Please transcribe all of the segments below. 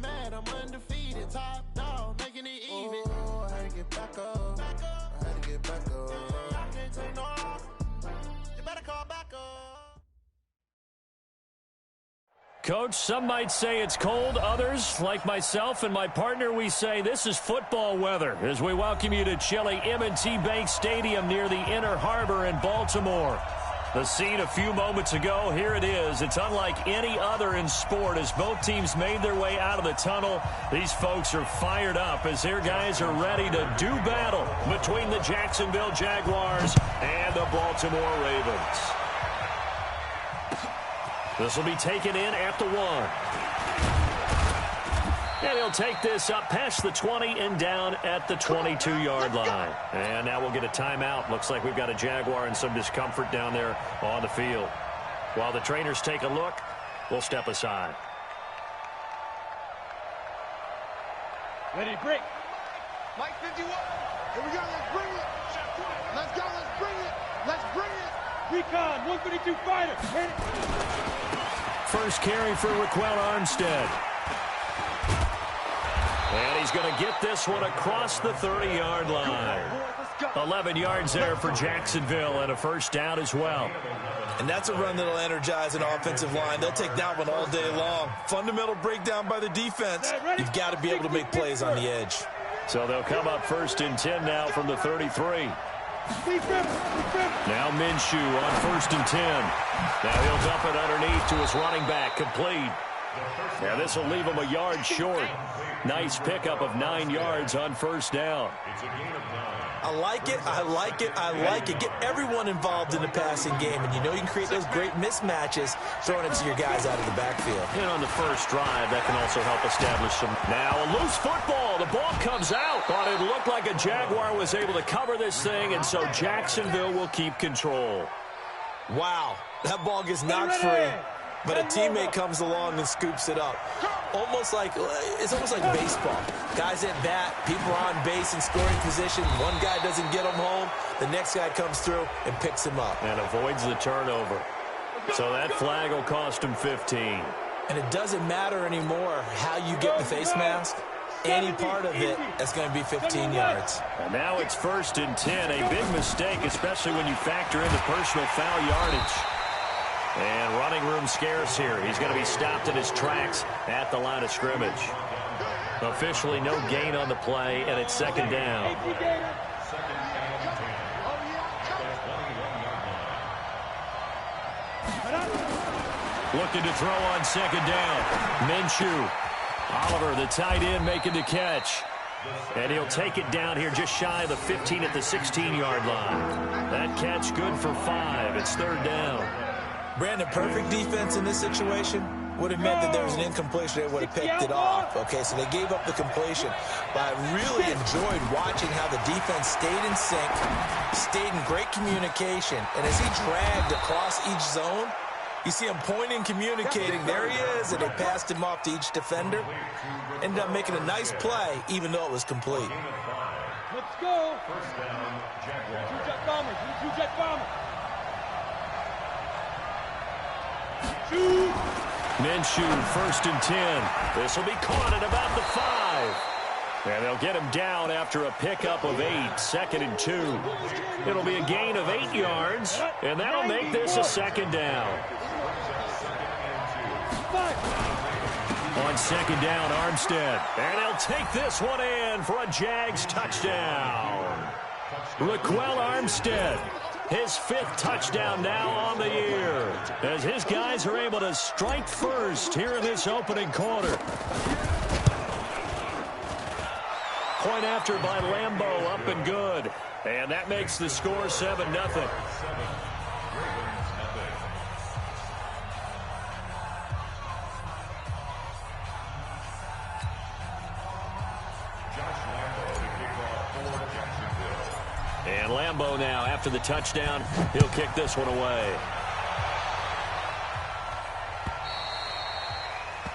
man, I'm undefeated. Top dog, making it even. Oh, I had to get back up. I had to get back up. I can't take no loss. You better call back up. Coach, some might say it's cold. Others, like myself and my partner, we say this is football weather as we welcome you to chilly M&T Bank Stadium near the Inner Harbor in Baltimore. The scene a few moments ago, here it is. It's unlike any other in sport as both teams made their way out of the tunnel. These folks are fired up as their guys are ready to do battle between the Jacksonville Jaguars and the Baltimore Ravens. This will be taken in at the 1. And he'll take this up past the 20 and down at the 22-yard line. And now we'll get a timeout. Looks like we've got a Jaguar and some discomfort down there on the field. While the trainers take a look, we'll step aside. Ready to break. Mike 51. Here we go. Let's bring it. Let's go. Let's bring it. Let's bring it. Recon, 152 fighter. Hit it. First carry for Raquel Armstead. And he's going to get this one across the 30-yard line. 11 yards there for Jacksonville and a first down as well. And that's a run that'll energize an offensive line. They'll take that one all day long. Fundamental breakdown by the defense. You've got to be able to make plays on the edge. So they'll come up first and 10 now from the 33. Now Minshew on first and 10. Now he'll dump it underneath to his running back, complete. Now this will leave him a yard short. Nice pickup of 9 yards on first down. I like it, I like it, I like it. Get everyone involved in the passing game, and you know you can create those great mismatches throwing it to your guys out of the backfield. And on the first drive, that can also help establish some. Now a loose football. The ball comes out. But it looked like a Jaguar was able to cover this thing, and so Jacksonville will keep control. Wow, that ball gets knocked free, but a teammate comes along and scoops it up. It's almost like baseball. Guys at bat, people are on base in scoring position. One guy doesn't get him home. The next guy comes through and picks him up. And avoids the turnover. So that flag will cost him 15. And it doesn't matter anymore how you get the face mask. Any part of it, that's going to be 15 yards. And now it's first and 10. A big mistake, especially when you factor in the personal foul yardage. And running room scarce here. He's going to be stopped in his tracks at the line of scrimmage. Officially no gain on the play, and it's second down. Looking to throw on second down. Minshew. Oliver, the tight end, making the catch. And he'll take it down here just shy of the 15 at the 16-yard line. That catch good for 5. It's third down. Brandon, perfect defense in this situation would have meant that there was an incompletion. They would have picked it off. Okay, so they gave up the completion. But I really enjoyed watching how the defense stayed in sync, stayed in great communication. And as he dragged across each zone, you see him pointing, communicating. There he is, and they passed him off to each defender. Ended up making a nice play, even though it was complete. Let's go. First down, Jaguars. Two-jet bombers. Two-jet bombers. Minshew, first and 10. This will be caught at about the 5. And they'll get him down after a pickup of 8. Second and 2. It'll be a gain of 8 yards, and that'll make this a second down. On second down, Armstead. And he'll take this one in for a Jags touchdown. Raquel Armstead. His 5th touchdown now on the year as his guys are able to strike first here in this opening quarter. Point after by Lambeau, up and good. And that makes the score 7-0. And Lambeau now, after the touchdown, he'll kick this one away.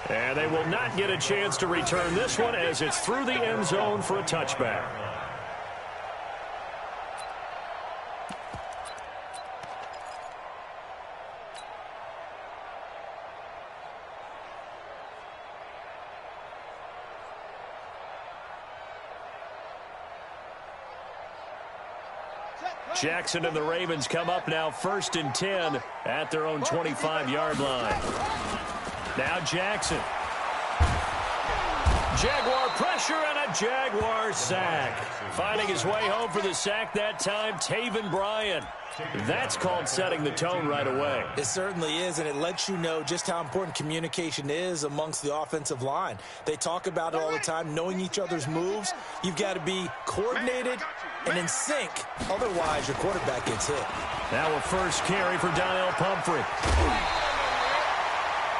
And they will not get a chance to return this one as it's through the end zone for a touchback. Jackson and the Ravens come up now 1st and 10 at their own 25-yard line. Now Jackson. Jaguar pressure and a Jaguar sack. Finding his way home for the sack that time, Taven Bryan. That's called setting the tone right away. It certainly is, and it lets you know just how important communication is amongst the offensive line. They talk about it all the time, knowing each other's moves. You've got to be coordinated and in sync. Otherwise, your quarterback gets hit. Now a first carry for Donnell Pumphrey.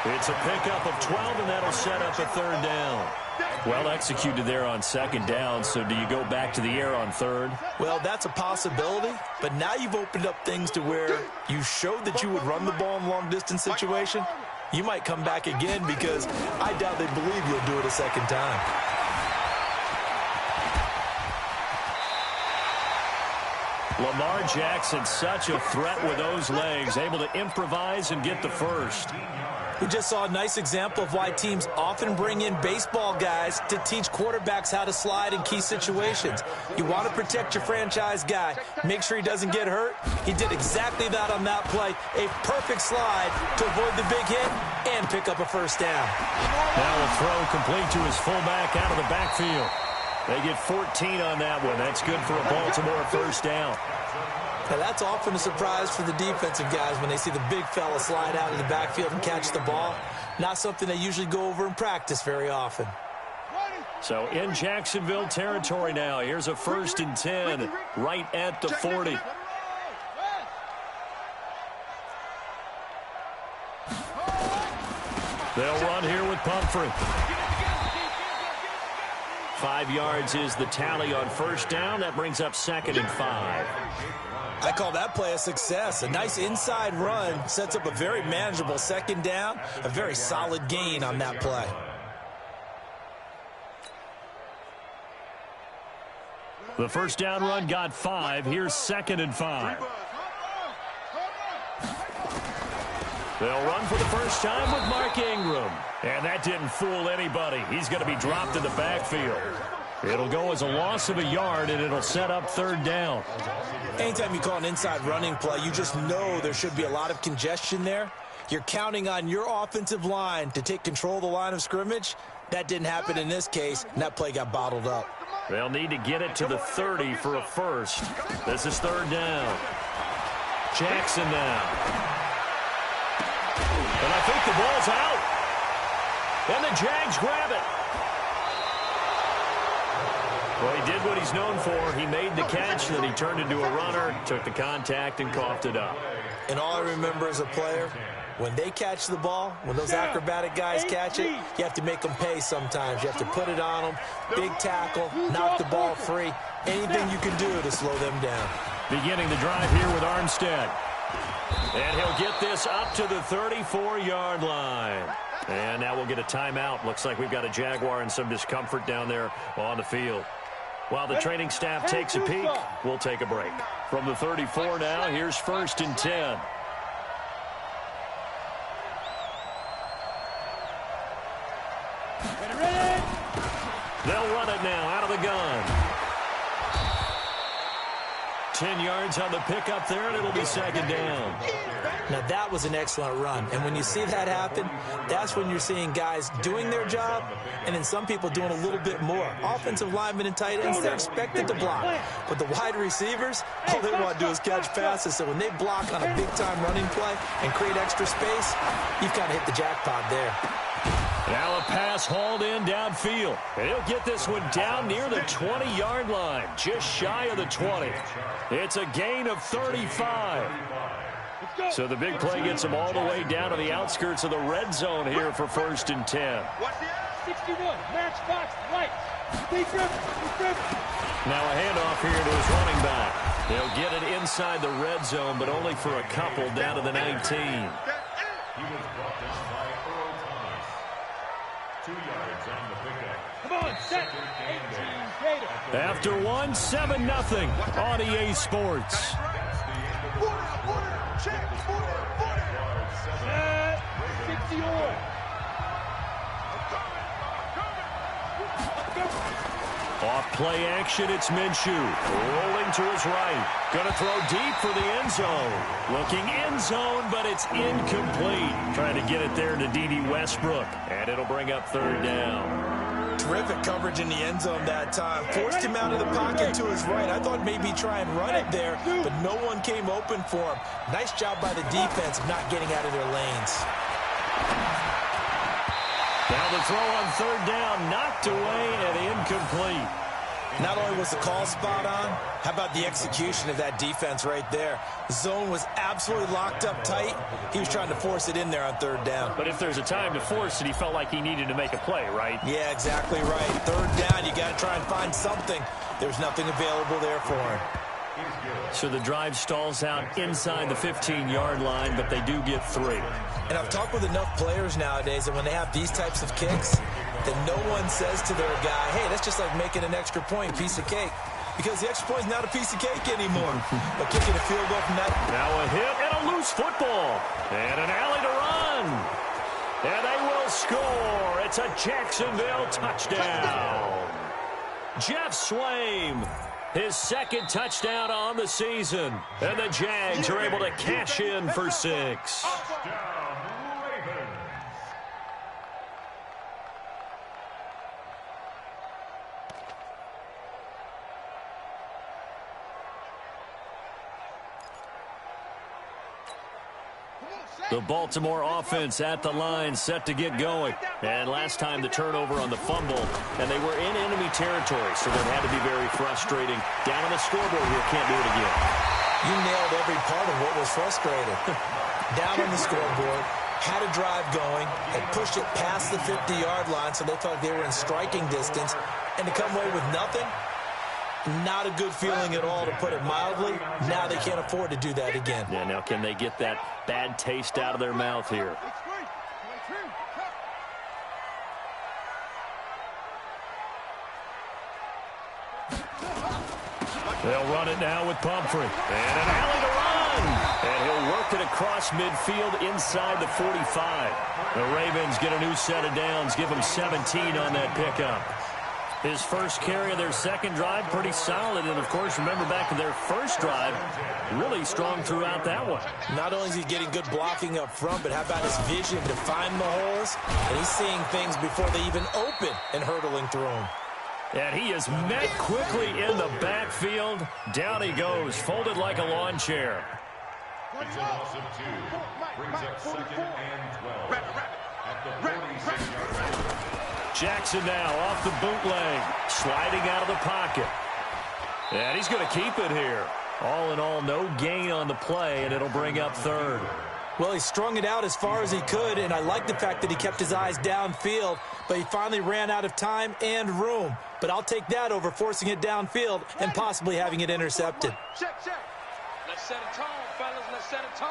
It's a pickup of 12, and that'll set up a 3rd down. Well executed there on 2nd down, so do you go back to the air on 3rd? Well, that's a possibility, but now you've opened up things to where you showed that you would run the ball in long-distance situation. You might come back again because I doubt they believe you'll do it a 2nd time. Lamar Jackson, such a threat with those legs, able to improvise and get the first. We just saw a nice example of why teams often bring in baseball guys to teach quarterbacks how to slide in key situations. You want to protect your franchise guy. Make sure he doesn't get hurt. He did exactly that on that play. A perfect slide to avoid the big hit and pick up a 1st down. Now a throw complete to his fullback out of the backfield. They get 14 on that one. That's good for a Baltimore 1st down. Now, that's often a surprise for the defensive guys when they see the big fella slide out of the backfield and catch the ball. Not something they usually go over in practice very often. So in Jacksonville territory now. Here's a 1st and 10 right at the 40. They'll run here with Pumphrey. 5 yards is the tally on 1st down. That brings up 2nd and 5. I call that play a success. A nice inside run sets up a very manageable 2nd down. A very solid gain on that play. The 1st down run got 5. Here's 2nd and 5. They'll run for the first time with Mark Ingram. And that didn't fool anybody. He's going to be dropped in the backfield. It'll go as a loss of a yard, and it'll set up 3rd down. Anytime you call an inside running play, you just know there should be a lot of congestion there. You're counting on your offensive line to take control of the line of scrimmage. That didn't happen in this case, and that play got bottled up. They'll need to get it to the 30 for a first. This is 3rd down. Jackson now. And I think the ball's out. And the Jags grab it. Well, he did what he's known for. He made the catch, then he turned into a runner, took the contact, and coughed it up. And all I remember as a player, when they catch the ball, when those acrobatic guys catch it, you have to make them pay sometimes. You have to put it on them, big tackle, knock the ball free. Anything you can do to slow them down. Beginning the drive here with Armstead. And he'll get this up to the 34-yard line. And now we'll get a timeout. Looks like we've got a Jaguar and some discomfort down there on the field. While the training staff takes a peek, we'll take a break. From the 34 now, here's 1st and 10. They'll run it now out of the gun. 10 yards on the pickup there, and it'll be 2nd down. Now, that was an excellent run. And when you see that happen, that's when you're seeing guys doing their job and then some people doing a little bit more. Offensive linemen and tight ends, they're expected to block. But the wide receivers, all they want to do is catch passes. So when they block on a big-time running play and create extra space, you've kind of hit the jackpot there. Now a pass hauled in downfield. And he'll get this one down near the 20-yard line, just shy of the 20. It's a gain of 35. So the big play gets him all the way down to the outskirts of the red zone here for 1st and 10. 61, match box, right. Now a handoff here to his running back. They'll get it inside the red zone, but only for a couple down to the 19. He was brought down by Earl Thomas. 2 yards on the pickup. Come on, set. 18 Gator. After 7-0 on EA Sports. Check. 61. Off play action, it's Minshew. Rolling to his right. Going to throw deep for the end zone. Looking end zone, but it's incomplete. Trying to get it there to D.D. Westbrook. And it'll bring up third down. Terrific coverage in the end zone that time. Forced him out of the pocket to his right. I thought maybe try and run it there, but no one came open for him. Nice job by the defense of not getting out of their lanes. Now the throw on third down, knocked away and incomplete. Not only was the call spot on, how about the execution of that defense right there? The zone was absolutely locked up tight. He was trying to force it in there on third down. But if there's a time to force it, he felt like he needed to make a play, right? Yeah, exactly right. Third down, you got to try and find something. There's nothing available there for him. So the drive stalls out inside the 15-yard line, but they do get 3. And I've talked with enough players nowadays that when they have these types of kicks, that no one says to their guy, hey, that's just like making an extra point, piece of cake. Because the extra point is not a piece of cake anymore. But kicking a field goal from that. Now a hit and a loose football. And an alley to run. And they will score. It's a Jacksonville touchdown. Jeff Swaim, his second touchdown on the season. And the Jags are able to cash in for 6. The Baltimore offense at the line, set to get going. And last time the turnover on the fumble, and they were in enemy territory, so that had to be very frustrating. Down on the scoreboard here, can't do it again. You nailed every part of what was frustrating. Down on the scoreboard, had a drive going, and pushed it past the 50-yard line, so they thought they were in striking distance, and to come away with nothing, not a good feeling at all, to put it mildly. Now they can't afford to do that again. Yeah, now can they get that bad taste out of their mouth here? They'll run it now with Pumphrey. And an alley to run. And he'll work it across midfield inside the 45. The Ravens get a new set of downs, give them 17 on that pickup. His first carry of their second drive, pretty solid. And, of course, remember back to their first drive, really strong throughout that one. Not only is he getting good blocking up front, but how about his vision to find the holes? And he's seeing things before they even open and hurtling through them. And he is met quickly in the backfield. Down he goes, folded like a lawn chair. It's a loss of 2. Brings up 2nd and 12. At the 46-yard line. Jackson now off the bootleg, sliding out of the pocket. And he's going to keep it here. All in all, no gain on the play, and it'll bring up third. Well, he strung it out as far as he could, and I like the fact that he kept his eyes downfield, but he finally ran out of time and room. But I'll take that over forcing it downfield and possibly having it intercepted. Check. Let's set a tone, fellas. Let's set a tone.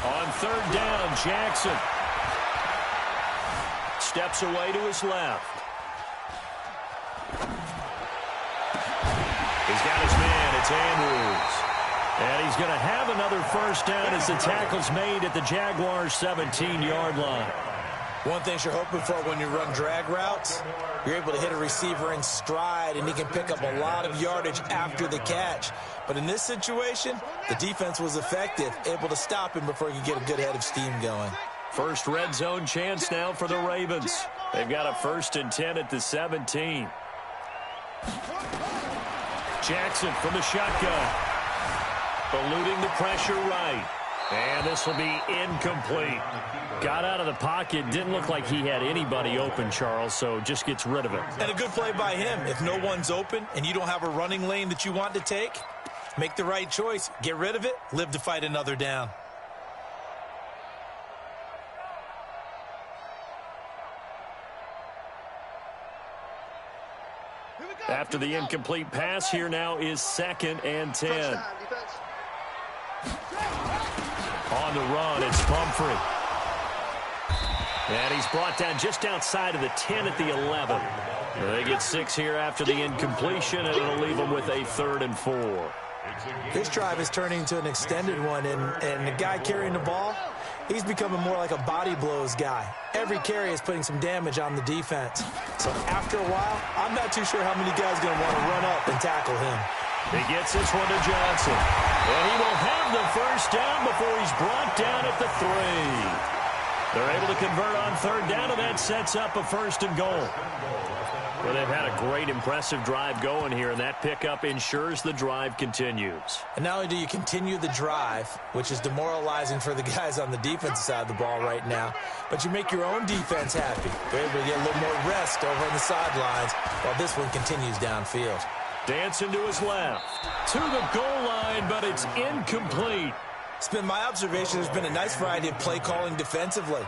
On third down, Jackson steps away to his left. He's got his man. It's Andrews. And he's going to have another first down as the tackle's made at the Jaguars' 17-yard line. One thing you're hoping for when you run drag routes, you're able to hit a receiver in stride, and he can pick up a lot of yardage after the catch. But in this situation, the defense was effective, able to stop him before he could get a good head of steam going. First red zone chance now for the Ravens. They've got a 1st and 10 at the 17. Jackson from the shotgun. Eluding the pressure right. And this will be incomplete. Got out of the pocket. Didn't look like he had anybody open, Charles, so just gets rid of it. And a good play by him. If no one's open and you don't have a running lane that you want to take, make the right choice. Get rid of it. Live to fight another down. After the incomplete pass, here now is 2nd and 10. On the run, it's Pumphrey. And he's brought down just outside of the 10 at the 11. They get 6 here after the incompletion, and it'll leave them with a 3rd and 4. This drive is turning into an extended one, and the guy carrying the ball, He's becoming more like a body blows guy. Every carry is putting some damage on the defense. So after a while, I'm not too sure how many guys are going to want to run up and tackle him. He gets this one to Johnson. And he will have the first down before he's brought down at the 3. They're able to convert on third down, and that sets up a first and goal. Well, they've had a great, impressive drive going here, and that pickup ensures the drive continues. And not only do you continue the drive, which is demoralizing for the guys on the defensive side of the ball right now, but you make your own defense happy. They're able to get a little more rest over on the sidelines while this one continues downfield. Dancing to his left, to the goal line, but it's incomplete. It's been my observation there's been a nice variety of play calling defensively.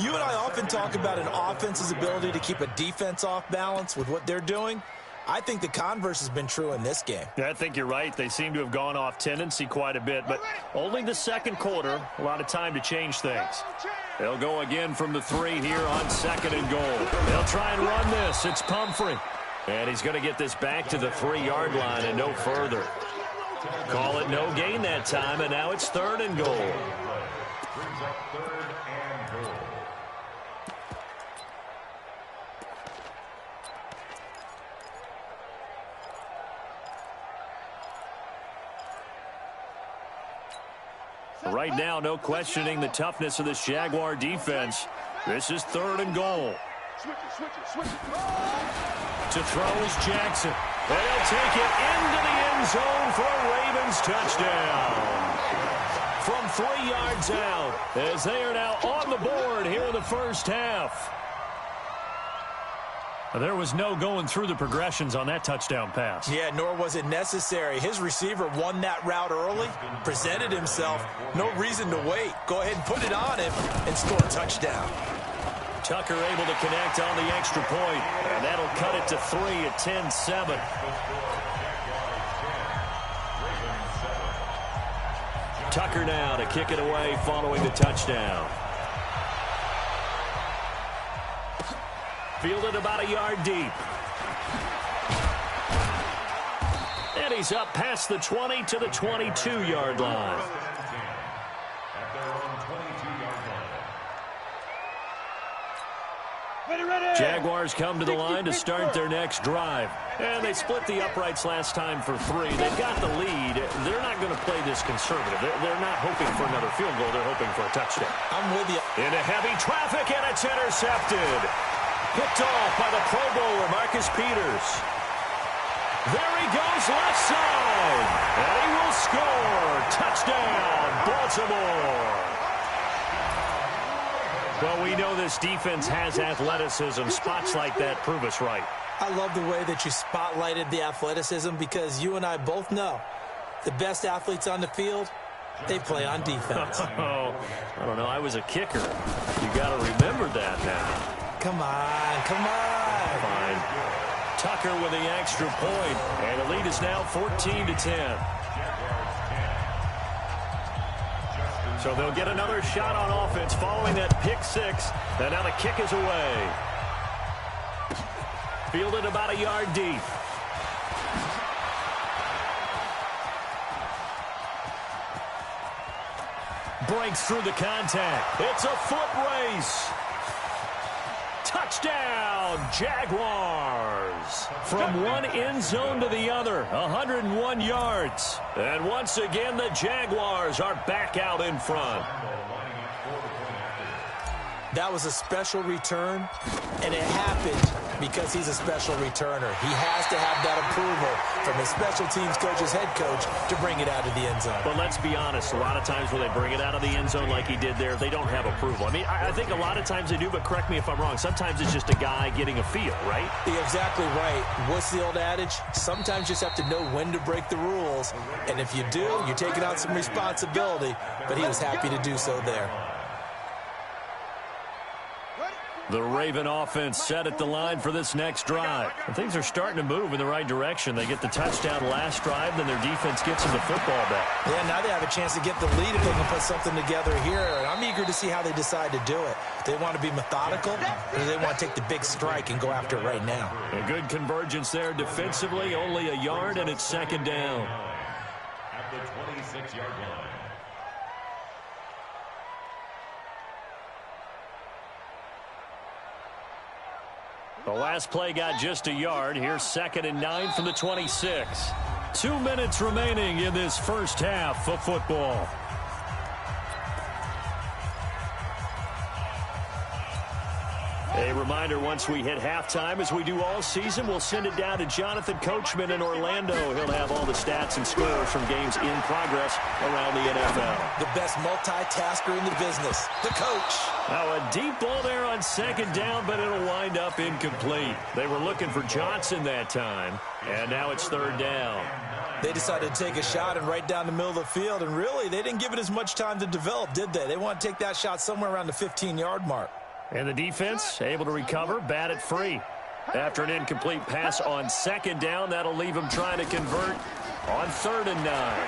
You and I often talk about an offense's ability to keep a defense off balance with what they're doing. I think the converse has been true in this game. Yeah, I think you're right. They seem to have gone off tendency quite a bit, but only the second quarter, a lot of time to change things. They'll go again from the 3 here on second and goal. They'll try and run this. It's Pumphrey. And he's going to get this back to the 3-yard line and no further. Call it no gain that time, and now it's third and goal. Brings up third and goal. Right now, no questioning the toughness of this Jaguar defense. This is third and goal. To throw is Jackson. They'll take it into the end zone for a Ravens touchdown. From 3 yards out, as they are now on the board here in the first half. There was no going through the progressions on that touchdown pass. Yeah, nor was it necessary. His receiver won that route early, presented himself. No reason to wait. Go ahead and put it on him and score a touchdown. Tucker able to connect on the extra point, and that'll cut it to 3 at 10-7. Tucker now to kick it away following the touchdown. Fielded about a yard deep. And he's up past the 20 to the 22-yard line. Jaguars come to the line to start their next drive. And they split the uprights last time for 3. They've got the lead. They're not going to play this conservative. They're not hoping for another field goal. They're hoping for a touchdown. I'm with you. Into heavy traffic, and it's intercepted. Picked off by the Pro Bowler, Marcus Peters. There he goes, left side. And he will score. Touchdown, Baltimore. Well, we know this defense has athleticism. Spots like that prove us right. I love the way that you spotlighted the athleticism because you and I both know the best athletes on the field, they play on defense. Oh, I don't know. I was a kicker. You got to remember that now. Come on, come on. Fine. Tucker with the extra point, and the lead is now 14-10. So they'll get another shot on offense following that pick 6. And now the kick is away. Fielded about a yard deep. Breaks through the contact. It's a foot race. Touchdown, Jaguars. From one end zone to the other, 101 yards. And once again, the Jaguars are back out in front. That was a special return, and it happened because he's a special returner. He has to have that approval from his special teams coach's head coach to bring it out of the end zone. But let's be honest, a lot of times when they bring it out of the end zone like he did there, they don't have approval. I mean, I think a lot of times they do, but correct me if I'm wrong. Sometimes it's just a guy getting a feel, right? You're exactly right. What's the old adage? Sometimes you just have to know when to break the rules. And if you do, you're taking out some responsibility. But he was happy to do so there. The Raven offense set at the line for this next drive. And things are starting to move in the right direction. They get the touchdown last drive, then their defense gets them the football back. Yeah, now they have a chance to get the lead if they can put something together here. And I'm eager to see how they decide to do it. Do they want to be methodical, or do they want to take the big strike and go after it right now? A good convergence there defensively, only a yard, and it's second down. At the 26-yard line. The last play got just a yard. Here's 2nd and 9 from the 26. 2 minutes remaining in this first half of football. A reminder, once we hit halftime, as we do all season, we'll send it down to Jonathan Coachman in Orlando. He'll have all the stats and scores from games in progress around the NFL. The best multitasker in the business, the coach. Now a deep ball there on 2nd down, but it'll wind up incomplete. They were looking for Johnson that time, and now it's 3rd down. They decided to take a shot and right down the middle of the field, and really, they didn't give it as much time to develop, did they? They want to take that shot somewhere around the 15-yard mark. And the defense able to recover, bat it free. After an incomplete pass on 2nd down, that'll leave them trying to convert on 3rd and 9.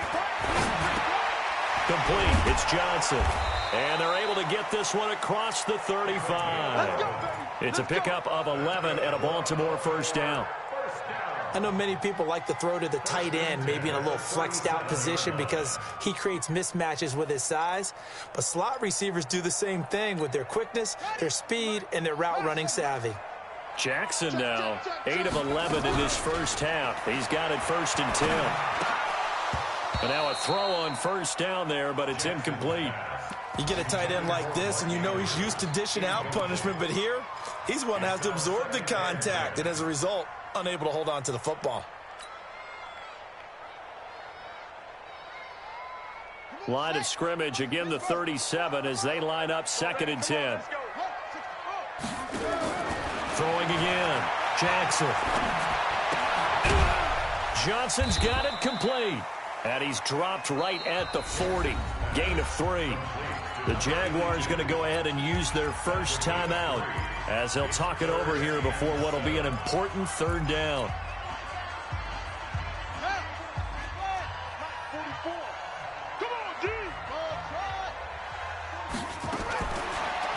Complete. It's Johnson. And they're able to get this one across the 35. It's a pickup of 11 and a Baltimore 1st down. I know many people like to throw to the tight end, maybe in a little flexed out position because he creates mismatches with his size. But slot receivers do the same thing with their quickness, their speed, and their route running savvy. Jackson now, 8 of 11 in this first half. He's got it 1st and 10. And now a throw on 1st down there, but it's incomplete. You get a tight end like this, and you know he's used to dishing out punishment, but here, he's one that has to absorb the contact, and as a result, unable to hold on to the football. Line of scrimmage, again the 37 as they line up 2nd and 10. Throwing again, Jackson. Johnson's got it complete. And he's dropped right at the 40. Gain of 3. The Jaguars going to go ahead and use their first timeout as they'll talk it over here before what will be an important 3rd down.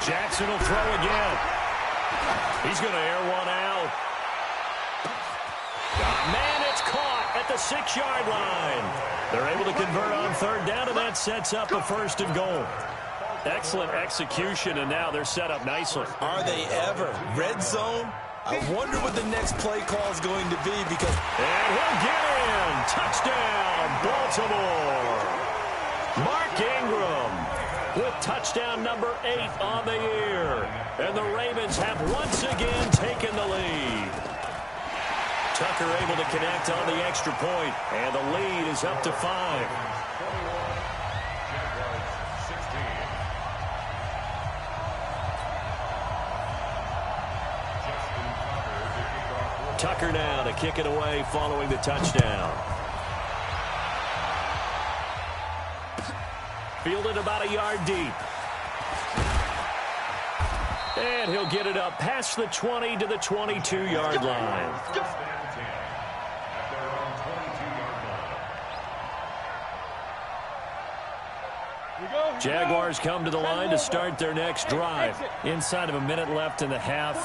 Jackson will throw again. He's going to air one out. Man, it's caught at the 6-yard line. They're able to convert on 3rd down, and that sets up a 1st and goal. Excellent execution, and now they're set up nicely. Are they ever? Red zone? I wonder what the next play call is going to be because... And he'll get in. Touchdown, Baltimore. Mark Ingram with touchdown number 8 on the year. And the Ravens have once again taken the lead. Tucker able to connect on the extra point, and the lead is up to 5. Tucker now to kick it away following the touchdown. Fielded about a yard deep. And he'll get it up past the 20 to the 22-yard line. Jaguars come to the line to start their next drive. Inside of a minute left in the half,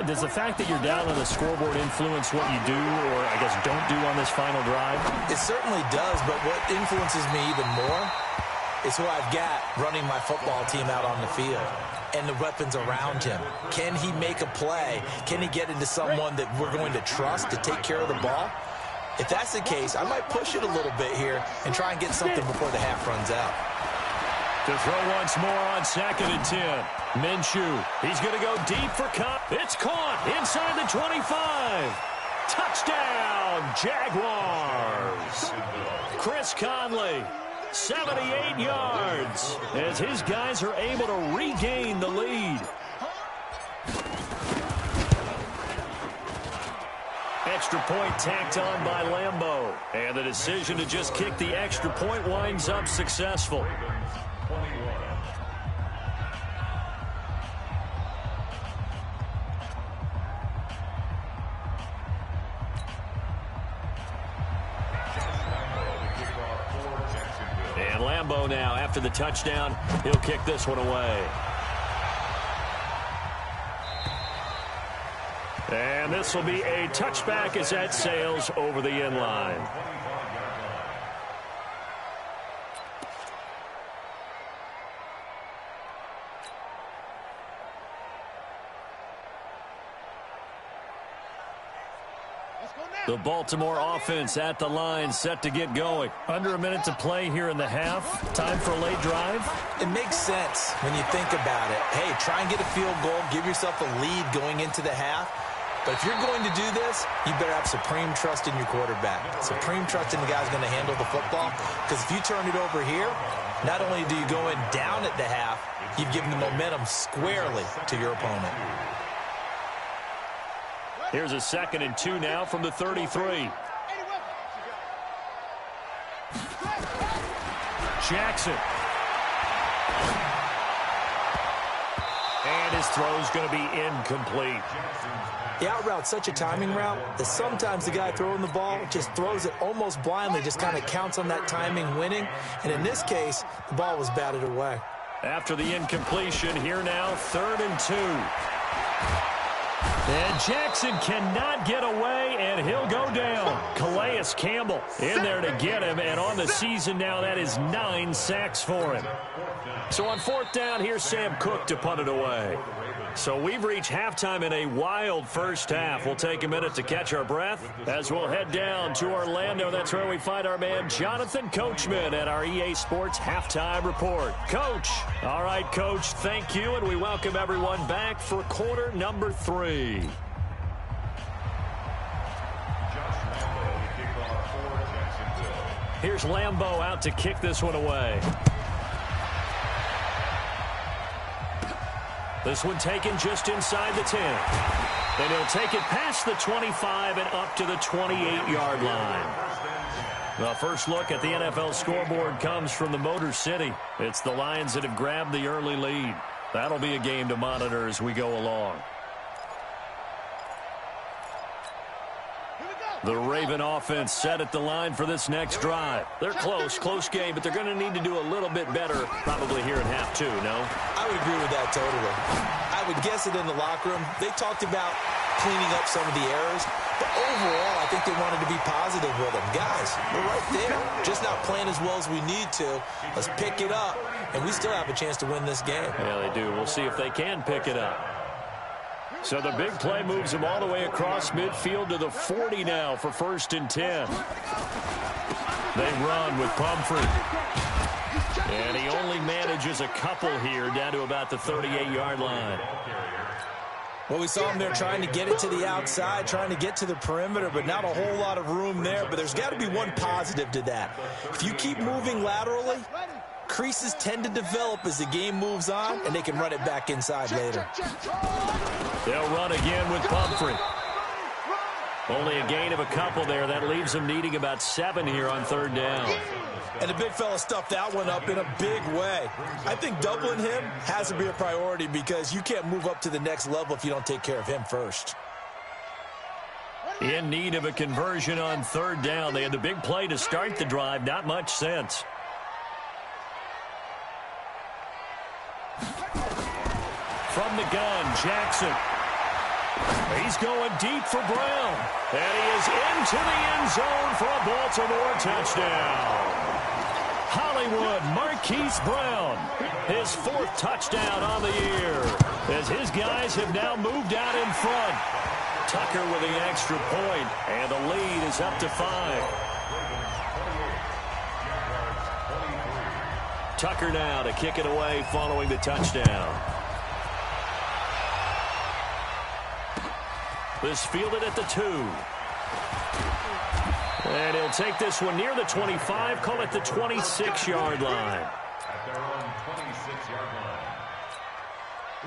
does the fact that you're down on the scoreboard influence what you do or, I guess, don't do on this final drive? It certainly does, but what influences me even more is who I've got running my football team out on the field and the weapons around him. Can he make a play? Can he get into someone that we're going to trust to take care of the ball? If that's the case, I might push it a little bit here and try and get something before the half runs out. To throw once more on 2nd and 10. Minshew, he's going to go deep for Cobb. It's caught inside the 25. Touchdown, Jaguars. Chris Conley, 78 yards, as his guys are able to regain the lead. Extra point tacked on by Lambeau. And the decision to just kick the extra point winds up successful. And Lambeau now, after the touchdown, he'll kick this one away. And this will be a touchback as that sails over the end line. The Baltimore offense at the line, set to get going. Under a minute to play here in the half. Time for a late drive. It makes sense when you think about it. Hey, try and get a field goal. Give yourself a lead going into the half. But if you're going to do this, you better have supreme trust in your quarterback. Supreme trust in the guy's going to handle the football. Because if you turn it over here, not only do you go in down at the half, you've given the momentum squarely to your opponent. Here's a 2nd and 2 now from the 33. Jackson. And his throw's going to be incomplete. The out route's such a timing route that sometimes the guy throwing the ball just throws it almost blindly, just kind of counts on that timing winning. And in this case, the ball was batted away. After the incompletion, here now, 3rd and 2. And Jackson cannot get away, and he'll go down. Calais Campbell in there to get him, and on the season now, that is 9 sacks for him. So on 4th down, here's Sam Cook to punt it away. So we've reached halftime in a wild first half. We'll take a minute to catch our breath as we'll head down to Orlando. That's where we find our man Jonathan Coachman at our EA Sports Halftime Report. Coach. All right, Coach, thank you, and we welcome everyone back for quarter number 3. Here's Lambeau out to kick this one away. This one taken just inside the 10. And he'll take it past the 25 and up to the 28-yard line. The first look at the NFL scoreboard comes from the Motor City. It's the Lions that have grabbed the early lead. That'll be a game to monitor as we go along. The Raven offense set at the line for this next drive. They're close game, but they're going to need to do a little bit better probably here in half 2, no? I would agree with that totally. I would guess it in the locker room. They talked about cleaning up some of the errors, but overall, I think they wanted to be positive with them. Guys, we're right there. Just not playing as well as we need to. Let's pick it up, and we still have a chance to win this game. Yeah, they do. We'll see if they can pick it up. So the big play moves them all the way across midfield to the 40 now for 1st and 10. They run with Pumphrey. And he only manages a couple here down to about the 38-yard line. Well, we saw him there trying to get it to the outside, trying to get to the perimeter, but not a whole lot of room there. But there's got to be one positive to that. If you keep moving laterally, creases tend to develop as the game moves on, and they can run it back inside later. They'll run again with Pumphrey. Only a gain of a couple there. That leaves them needing about 7 here on 3rd down. And the big fella stuffed that one up in a big way. I think doubling him has to be a priority because you can't move up to the next level if you don't take care of him first. In need of a conversion on 3rd down. They had the big play to start the drive. Not much sense. From the gun, Jackson. He's going deep for Brown. And he is into the end zone for a Baltimore touchdown. Hollywood Marquise Brown, his 4th touchdown on the year, as his guys have now moved out in front. Tucker with the extra point, and the lead is up to 5. Tucker now to kick it away following the touchdown. This fielded at the 2. And he'll take this one near the 25, call it the 26-yard line. At their own 26-yard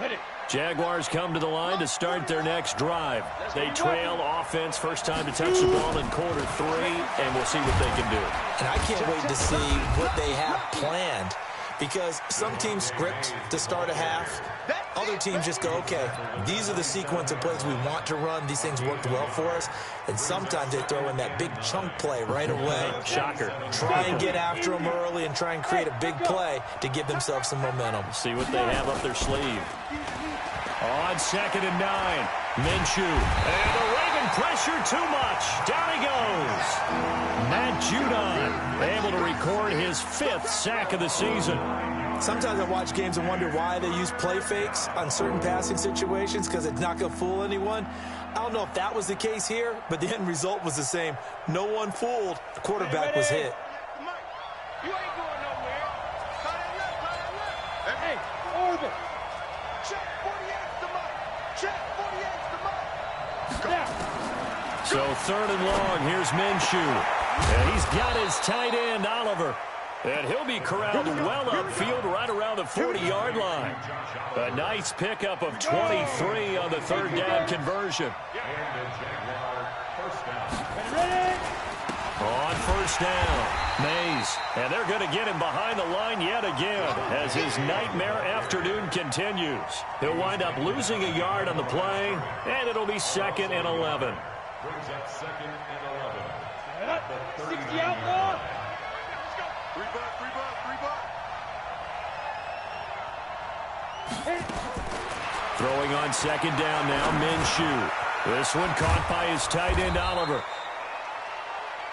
line. Jaguars come to the line to start their next drive. They trail offense, first time to touch the ball in quarter 3, and we'll see what they can do. And I can't wait to see what they have planned because some teams script to start a half. Other teams just go, okay, these are the sequence of plays we want to run. These things worked well for us. And sometimes they throw in that big chunk play right away. Shocker. Try and get after them early and try and create a big play to give themselves some momentum. See what they have up their sleeve. On 2nd and 9, Minshew. And the Ravens Applying pressure too much. Down he goes. Matt Judon able to record his 5th sack of the season. Sometimes I watch games and wonder why they use play fakes on certain passing situations because it's not going to fool anyone. I don't know if that was the case here, but the end result was the same. No one fooled. The quarterback was hit. You ain't going nowhere. Hey, Orbit. Check 48's the mark. Check 48's the mark. Now. So 3rd and long. Here's Minshew. And he's got his tight end, Oliver. And he'll be corralled well upfield right around the 40-yard line. A nice pickup of 23 on the 3rd down conversion. On 1st down, Mays. And they're going to get him behind the line yet again as his nightmare afternoon continues. He'll wind up losing a yard on the play, and it'll be 2nd and 11. Brings up 2nd and 11. 60 outlaw. Throwing on 2nd down now, Minshew. This one caught by his tight end, Oliver.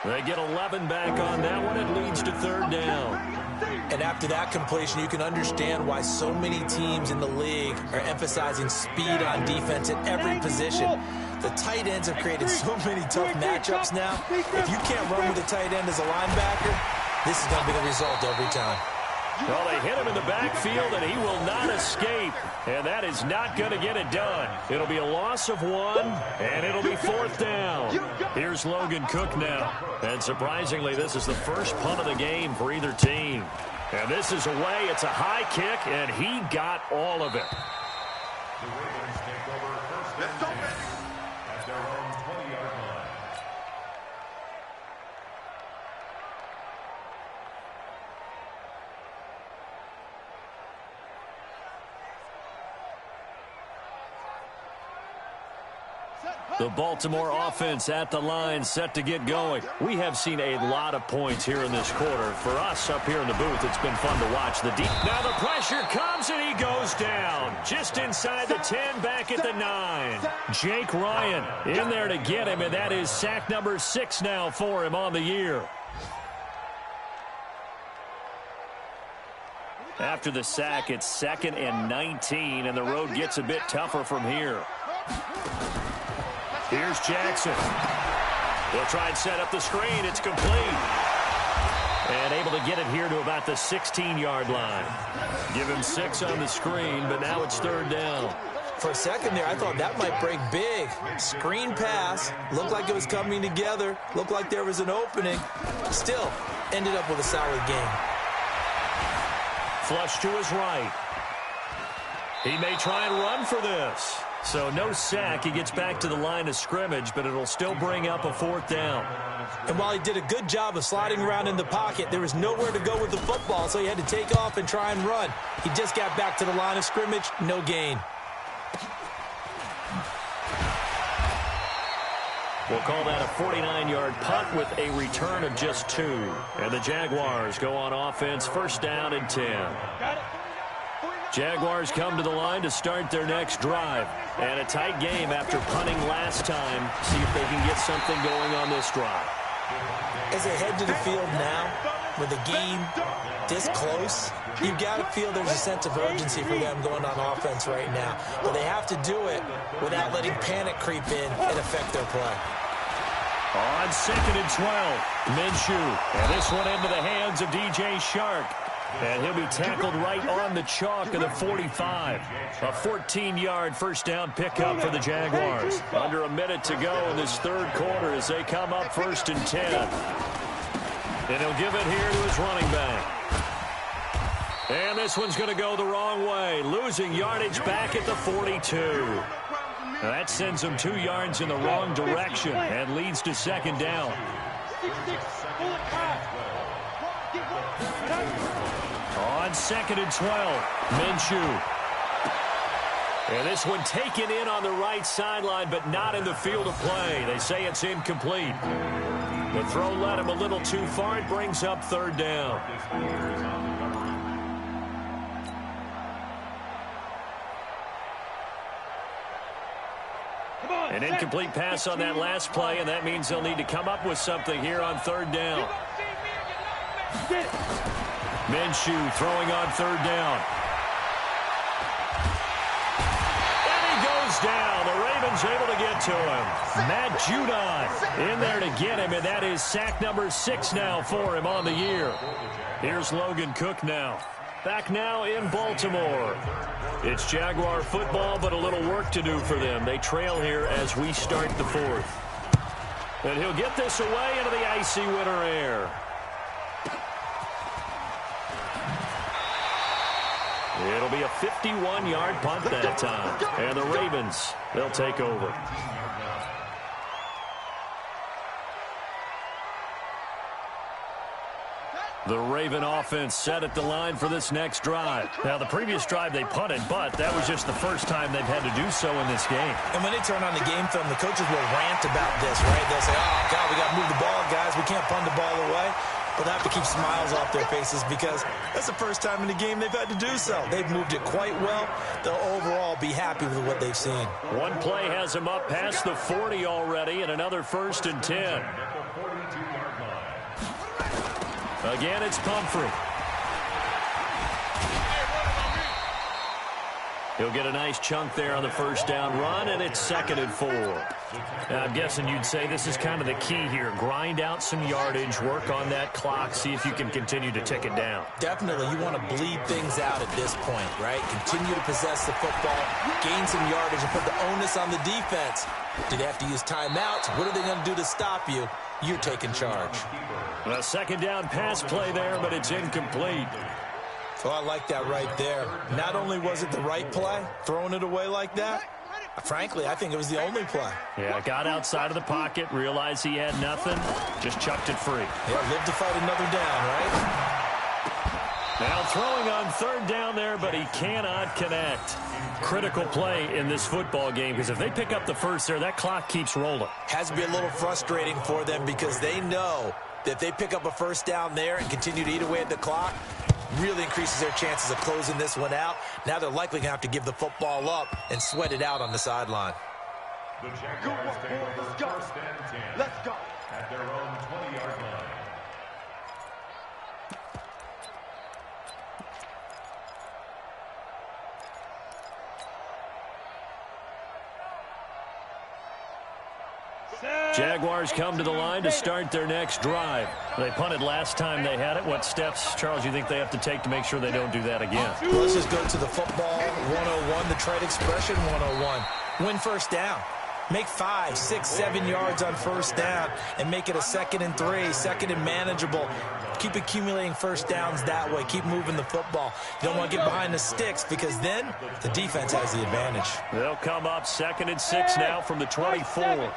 They get 11 back on that one. It leads to 3rd down. And after that completion, you can understand why so many teams in the league are emphasizing speed on defense at every position. The tight ends have created so many tough matchups now. If you can't run with a tight end as a linebacker, this is going to be the result every time. Well, they hit him in the backfield, and he will not escape. And that is not going to get it done. It'll be a loss of 1, and it'll be 4th down. Here's Logan Cook now. And surprisingly, this is the first punt of the game for either team. And this is away. It's a high kick, and he got all of it. The Ravens take over 1st and 10 at their own 20-yard line. The Baltimore offense at the line, set to get going. We have seen a lot of points here in this quarter. For us up here in the booth, it's been fun to watch the deep. Now the pressure comes, and he goes down. Just inside the 10, back at the 9. Jake Ryan in there to get him, and that is sack number 6 now for him on the year. After the sack, it's 2nd and 19, and the road gets a bit tougher from here. Here's Jackson. They'll try and set up the screen. It's complete. And able to get it here to about the 16-yard line. Give him 6 on the screen, but now it's 3rd down. For a second there, I thought that might break big. Screen pass. Looked like it was coming together. Looked like there was an opening. Still, ended up with a solid game. Flush to his right. He may try and run for this. So no sack. He gets back to the line of scrimmage, but it'll still bring up a 4th down. And while he did a good job of sliding around in the pocket, there was nowhere to go with the football, so he had to take off and try and run. He just got back to the line of scrimmage, no gain. We'll call that a 49-yard punt with a return of just 2. And the Jaguars go on offense, 1st down and 10. Jaguars come to the line to start their next drive. And a tight game after punting last time. See if they can get something going on this drive. As they head to the field now, with the game this close, you've got to feel there's a sense of urgency for them going on offense right now. But they have to do it without letting panic creep in and affect their play. On 2nd and 12, Minshew. And this one into the hands of DJ Shark. And he'll be tackled right on the chalk of the 45. A 14-yard 1st down pickup for the Jaguars. Under a minute to go in this 3rd quarter as they come up 1st and 10. And he'll give it here to his running back. And this one's going to go the wrong way. Losing yardage back at the 42. That sends him 2 yards in the wrong direction and leads to 2nd down. On 2nd and 12, Minshew. And this one taken in on the right sideline, but not in the field of play. They say it's incomplete. The throw led him a little too far. It brings up 3rd down. An incomplete pass on that last play, and that means they'll need to come up with something here on third down. Minshew throwing on third down. And he goes down. The Ravens able to get to him. Matt Judon in there to get him, and that is sack number 6 now for him on the year. Here's Logan Cook now. Back now in Baltimore. It's Jaguar football, but a little work to do for them. They trail here as we start the fourth. And he'll get this away into the icy winter air. It'll be a 51-yard punt that time. And the Ravens, they'll take over. The Raven offense set at the line for this next drive. Now, the previous drive they punted, but that was just the first time they've had to do so in this game. And when they turn on the game film, the coaches will rant about this, right? They'll say, oh, God, we got to move the ball, guys. We can't punt the ball away. But they have to keep smiles off their faces because that's the first time in the game they've had to do so. They've moved it quite well. They'll overall be happy with what they've seen. One play has them up past the 40 already, and another 1st and 10. Again, it's Pumphrey. He'll get a nice chunk there on the first down run, and it's 2nd and 4. Now, I'm guessing you'd say this is kind of the key here. Grind out some yardage, work on that clock, see if you can continue to tick it down. Definitely. You want to bleed things out at this point, right? Continue to possess the football, gain some yardage, and put the onus on the defense. Do they have to use timeouts? What are they going to do to stop you? You're taking charge. A 2nd down pass play there, but it's incomplete. So I like that right there. Not only was it the right play, throwing it away like that, frankly, I think it was the only play. Yeah, got outside of the pocket, realized he had nothing, just chucked it free. Yeah, live to fight another down, right? Now throwing on 3rd down there, but he cannot connect. Critical play in this football game, because if they pick up the first there, that clock keeps rolling. Has to be a little frustrating for them because they know that if they pick up a first down there and continue to eat away at the clock, really increases their chances of closing this one out. Now they're likely going to have to give the football up and sweat it out on the sideline. The Jaguars take over 1st and 10. Let's go. At their own 20-yard line. Jaguars come to the line to start their next drive. They punted last time they had it. What steps, Charles, you think they have to take to make sure they don't do that again? Let's just go to the football 101, the trade expression 101. Win first down. Make 5, 6, 7 yards on first down and make it a 2nd and 3, 2nd and manageable. Keep accumulating first downs that way. Keep moving the football. You don't want to get behind the sticks because then the defense has the advantage. They'll come up 2nd and 6 now from the 24.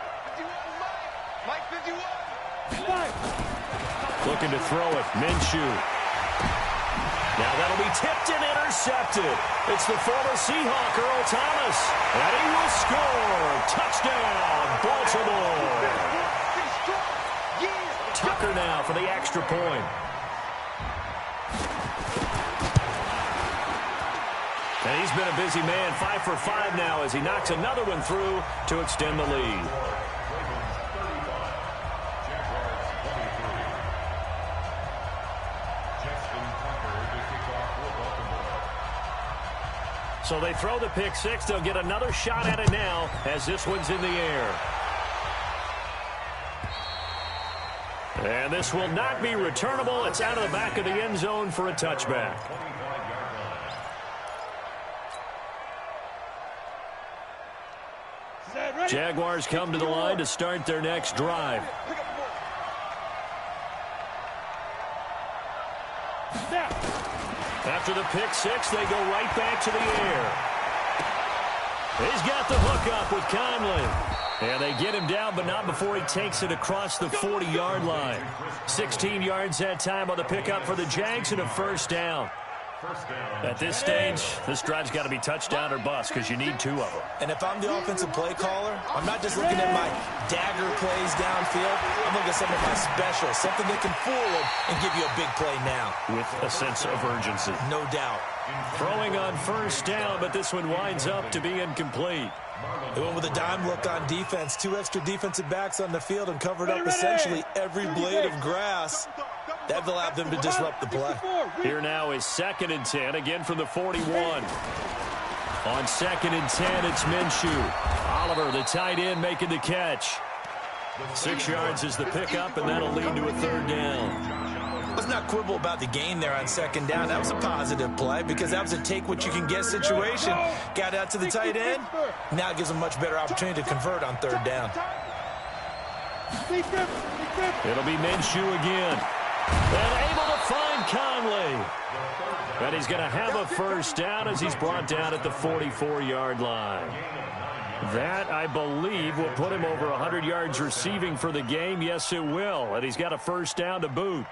Looking to throw it. Minshew. Now that'll be tipped and intercepted. It's the former Seahawk, Earl Thomas. And he will score. Touchdown, Baltimore. Tucker now for the extra point. And he's been a busy man. 5 for 5 now as he knocks another one through to extend the lead. So they throw the pick 6. They'll get another shot at it now as this one's in the air. And this will not be returnable. It's out of the back of the end zone for a touchback. Jaguars come to the line to start their next drive. After the pick 6, they go right back to the air. He's got the hook up with Conley. And they get him down, but not before he takes it across the 40-yard line. 16 yards that time on the pickup for the Jags and a first down. At this stage, this drive's got to be touchdown or bust because you need 2 of them. And if I'm the offensive play caller, I'm not just looking at my dagger plays downfield. I'm looking at some of my specials, something that can fool them and give you a big play now. With a sense of urgency. No doubt. Throwing on first down, but this one winds up to be incomplete. They went with a dime look on defense. 2 extra defensive backs on the field and covered up essentially every blade of grass. That allowed them to disrupt the play. Here now is 2nd and 10, again from the 41. On 2nd and 10, it's Minshew. Oliver, the tight end, making the catch. 6 yards is the pickup, and that'll lead to a 3rd down. Let's not quibble about the gain there on 2nd down. That was a positive play because that was a take-what-you-can-get situation. Got out to the tight end. Now it gives them a much better opportunity to convert on 3rd down. It'll be Minshew again. And able to find Conley. And he's going to have a 1st down as he's brought down at the 44-yard line. That, I believe, will put him over 100 yards receiving for the game. Yes, it will. And he's got a 1st down to boot.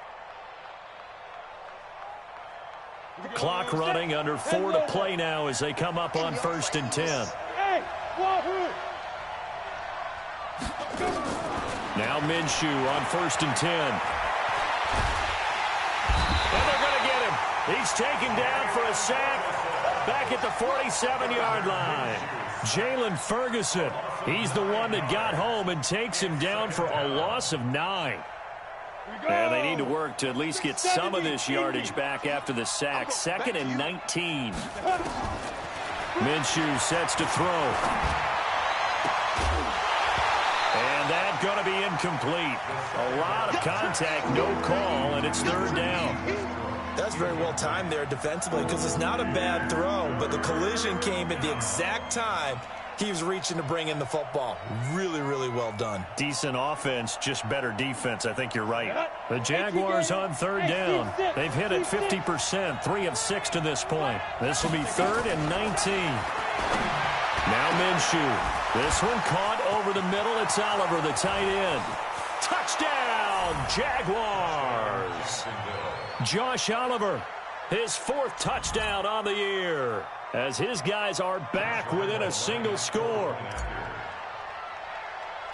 Clock running, under 4 to play now as they come up on 1st and 10. Now Minshew on 1st and 10. And they're going to get him. He's taken down for a sack back at the 47-yard line. Jalen Ferguson, he's the one that got home and takes him down for a loss of 9. And they need to work to at least get some of this yardage back after the sack. 2nd and 19. Minshew sets to throw. And that's going to be incomplete. A lot of contact, no call, and it's 3rd down. That's very well timed there defensively because it's not a bad throw, but the collision came at the exact time he was reaching to bring in the football. Really, really well done. Decent offense, just better defense. I think you're right. The Jaguars on 3rd down. They've hit it 50%, 3 of 6 to this point. This will be 3rd and 19. Now Minshew. This one caught over the middle. It's Oliver, the tight end. Touchdown, Jaguars. Josh Oliver, his 4th touchdown on the year, as his guys are back within a single score.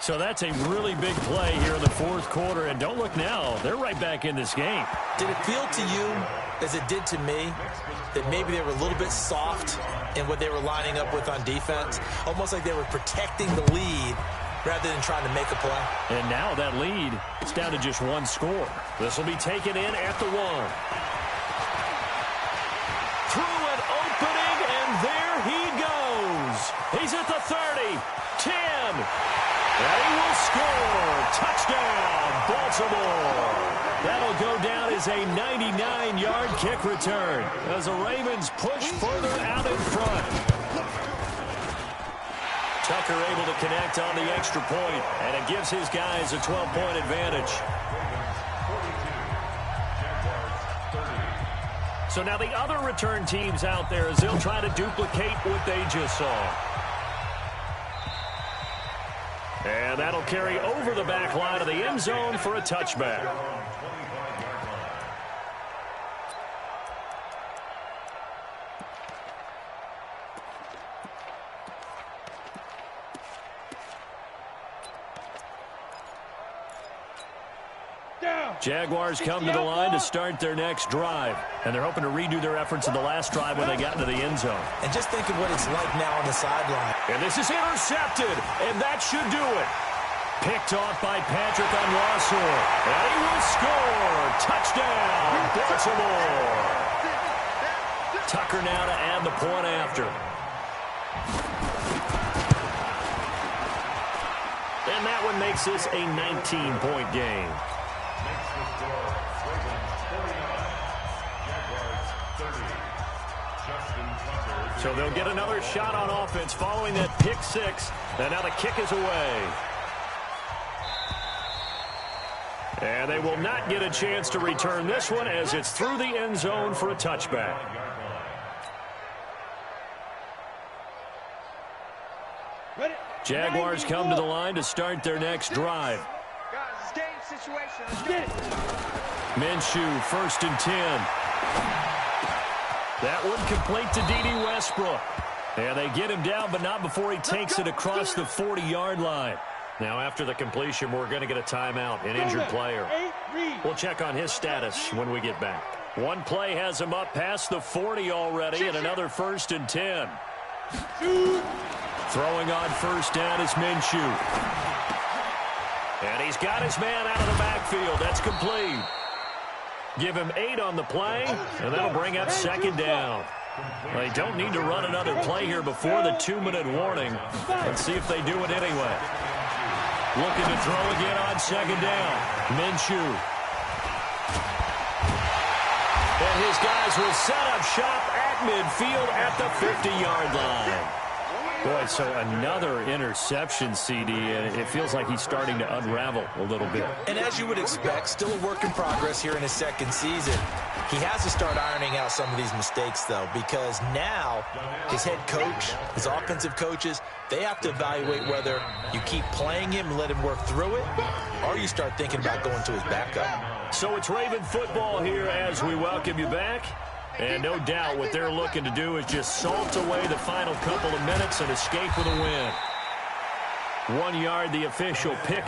So that's a really big play here in the 4th quarter. And don't look now, they're right back in this game. Did it feel to you, as it did to me, that maybe they were a little bit soft in what they were lining up with on defense? Almost like they were protecting the lead rather than trying to make a play. And now that lead, it's down to just 1 score. This will be taken in at the 1. Through an opening, and there he goes. He's at the 30, 10, and he will score. Touchdown, Baltimore. That'll go down as a 99-yard kick return as the Ravens push further out in front. Tucker able to connect on the extra point, and it gives his guys a 12-point advantage. So now the other return teams out there as they'll try to duplicate what they just saw. And that'll carry over the back line of the end zone for a touchback. Jaguars come to the line to start their next drive. And they're hoping to redo their efforts in the last drive when they got into the end zone. And just think of what it's like now on the sideline. And this is intercepted, and that should do it. Picked off by Patrick on Rossor. And he will score. Touchdown, Baltimore. Tucker now to add the point after. And that one makes this a 19-point game. So they'll get another shot on offense following that pick 6. And now the kick is away. And they will not get a chance to return this one as it's through the end zone for a touchback. Jaguars come to the line to start their next drive. Minshew, 1st and 10. That one complete to D.D. Westbrook. And they get him down, but not before he takes it across the 40-yard line. Now, after the completion, we're going to get a timeout, an injured player. We'll check on his status when we get back. One play has him up past the 40 already, and another 1st and 10. Throwing on first down is Minshew. And he's got his man out of the backfield. That's complete. Give him 8 on the play, and that'll bring up 2nd down. They don't need to run another play here before the 2-minute warning. Let's see if they do it anyway. Looking to throw again on 2nd down. Minshew. And his guys will set up shop at midfield at the 50-yard line. Boy, so another interception, CD, and it feels like he's starting to unravel a little bit. And as you would expect, still a work in progress here in his 2nd season. He has to start ironing out some of these mistakes, though, because now his head coach, his offensive coaches, they have to evaluate whether you keep playing him and let him work through it, or you start thinking about going to his backup. So it's Raven football here as we welcome you back. And no doubt what they're looking to do is just salt away the final couple of minutes and escape with a win. 1 yard, the official pick.